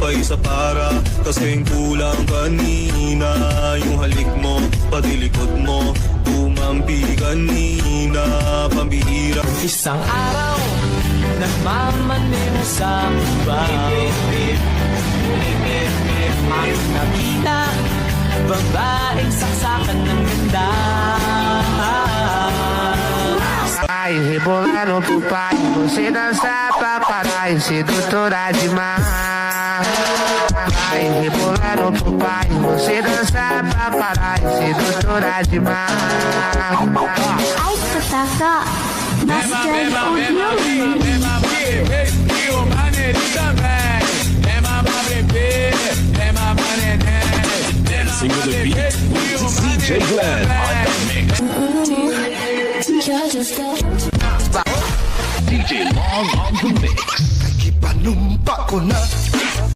pa isa para kasing kulang kanina. Yung halik mo, pati likod mo, tumampi kanina. Pambihira. Isang araw, nagmamaneho sa bawit. Ang nakita, babaeng saksakan ng ganda. Ai, rebolar no pai, você dança pra caralho, sedutora demais. Ai, rebolar no pai, você dança pra caralho, sedutora demais. Ai, Tataka, bastante ouviu. Dancing with the beat with DJ Glenn on the mix. DJ Long on the mix. Ipanumpa ko na